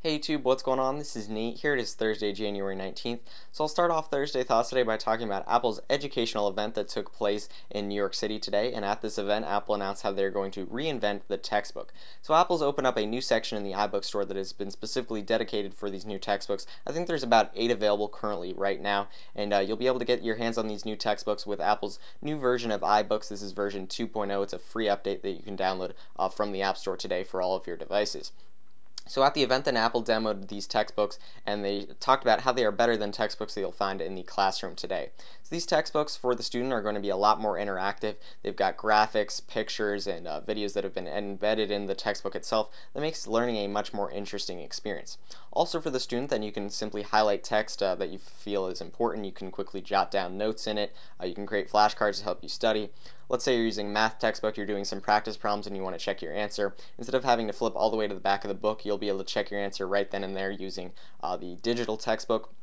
Hey YouTube, what's going on? This is Nate. Here it is Thursday, January 19th. So I'll start off Thursday Thoughts today by talking about Apple's educational event that took place in New York City today. And at this event, Apple announced how they're going to reinvent the textbook. So Apple's opened up a new section in the iBook store that has been specifically dedicated for these new textbooks. I think there's about 8 available currently right now. And you'll be able to get your hands on these new textbooks with Apple's new version of iBooks. This is version 2.0. It's a free update that you can download from the App Store today for all of your devices. So at the event, then Apple demoed these textbooks, and they talked about how they are better than textbooks that you'll find in the classroom today. So these textbooks for the student are going to be a lot more interactive. They've got graphics, pictures, and videos that have been embedded in the textbook itself that makes learning a much more interesting experience. Also for the student, then you can simply highlight text that you feel is important. You can quickly jot down notes in it. You can create flashcards to help you study. Let's say you're using a math textbook, you're doing some practice problems and you want to check your answer. Instead of having to flip all the way to the back of the book, you'll be able to check your answer right then and there using the digital textbook.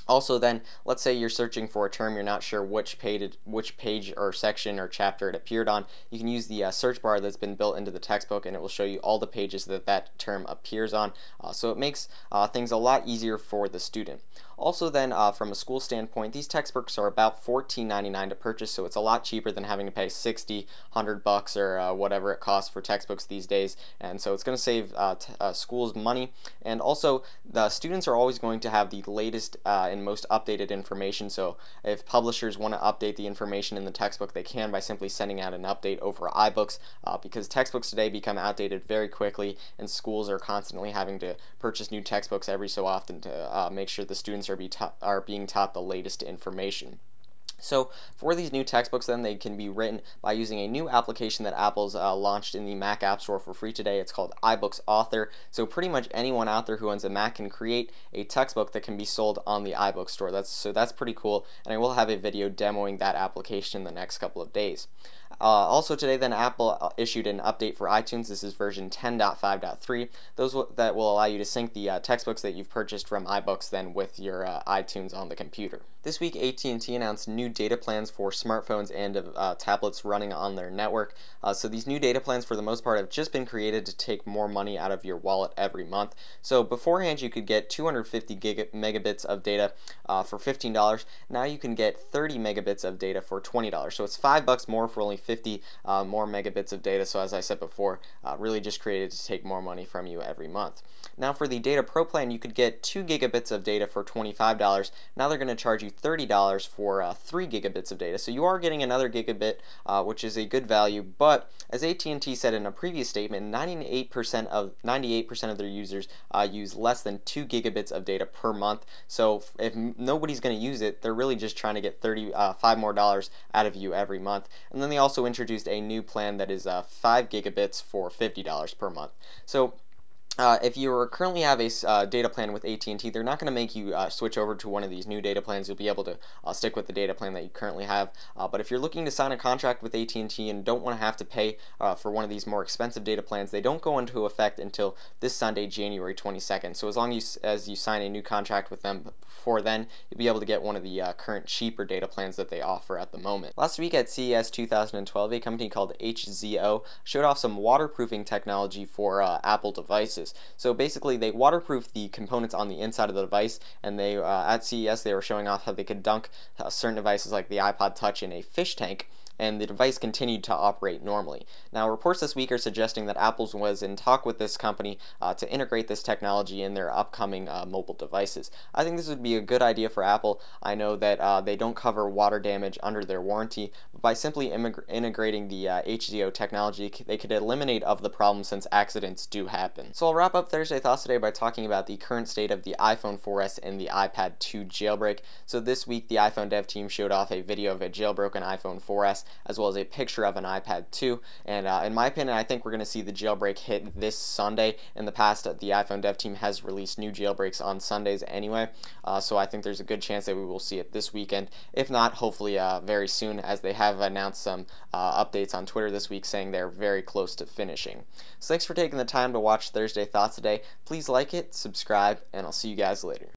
Also then, let's say you're searching for a term, you're not sure which page or section or chapter it appeared on. You can use the search bar that's been built into the textbook, and it will show you all the pages that that term appears on. So it makes things a lot easier for the student. Also then, from a school standpoint, these textbooks are about $14.99 to purchase, so it's a lot cheaper than having to pay $60, $100 or whatever it costs for textbooks these days. And so it's going to save schools money. And also, the students are always going to have the latest and most updated information. So if publishers want to update the information in the textbook, they can by simply sending out an update over iBooks, because textbooks today become outdated very quickly, and schools are constantly having to purchase new textbooks every so often to make sure the students are being taught the latest information. So for these new textbooks then, they can be written by using a new application that Apple's launched in the Mac App Store for free today. It's called iBooks Author. So pretty much anyone out there who owns a Mac can create a textbook that can be sold on the iBooks Store. That's pretty cool, and I will have a video demoing that application in the next couple of days. Also today then, Apple issued an update for iTunes. This is version 10.5.3. That will allow you to sync the textbooks that you've purchased from iBooks then with your iTunes on the computer. This week, AT&T announced new data plans for smartphones and tablets running on their network. So these new data plans, for the most part, have just been created to take more money out of your wallet every month. So beforehand, you could get 250 megabits of data for $15. Now you can get 30 megabits of data for $20. So it's $5 more for only 50 more megabits of data. So as I said before, really just created to take more money from you every month. Now for the Data Pro plan, you could get 2 gigabits of data for $25. Now they're going to charge you $30 for 3 gigabits of data. So you are getting another gigabit, which is a good value. But as AT&T said in a previous statement, 98% of their users use less than 2 gigabits of data per month. So if nobody's going to use it, they're really just trying to get $5 more out of you every month. And then they also introduced a new plan that is 5 gigabits for $50 per month. So if you currently have a data plan with AT&T, they're not going to make you switch over to one of these new data plans. You'll be able to stick with the data plan that you currently have. But if you're looking to sign a contract with AT&T and don't want to have to pay for one of these more expensive data plans, they don't go into effect until this Sunday, January 22nd. So as long as you sign a new contract with them before then, you'll be able to get one of the current cheaper data plans that they offer at the moment. Last week at CES 2012, a company called HZO showed off some waterproofing technology for Apple devices. So basically, they waterproof the components on the inside of the device, and they at CES they were showing off how they could dunk certain devices like the iPod Touch in a fish tank, and the device continued to operate normally. Now, reports this week are suggesting that Apple was in talk with this company to integrate this technology in their upcoming mobile devices. I think this would be a good idea for Apple. I know that they don't cover water damage under their warranty, but by simply integrating the HZO technology, they could eliminate of the problem since accidents do happen. So I'll wrap up Thursday Thoughts today by talking about the current state of the iPhone 4S and the iPad 2 jailbreak. So this week, the iPhone dev team showed off a video of a jailbroken iPhone 4S, as well as a picture of an iPad 2. And in my opinion, I think we're going to see the jailbreak hit this Sunday. In the past, the iPhone dev team has released new jailbreaks on Sundays anyway, so I think there's a good chance that we will see it this weekend. If not, hopefully very soon, as they have announced some updates on Twitter this week saying they're very close to finishing. So thanks for taking the time to watch Thursday Thoughts today. Please like it, subscribe, and I'll see you guys later.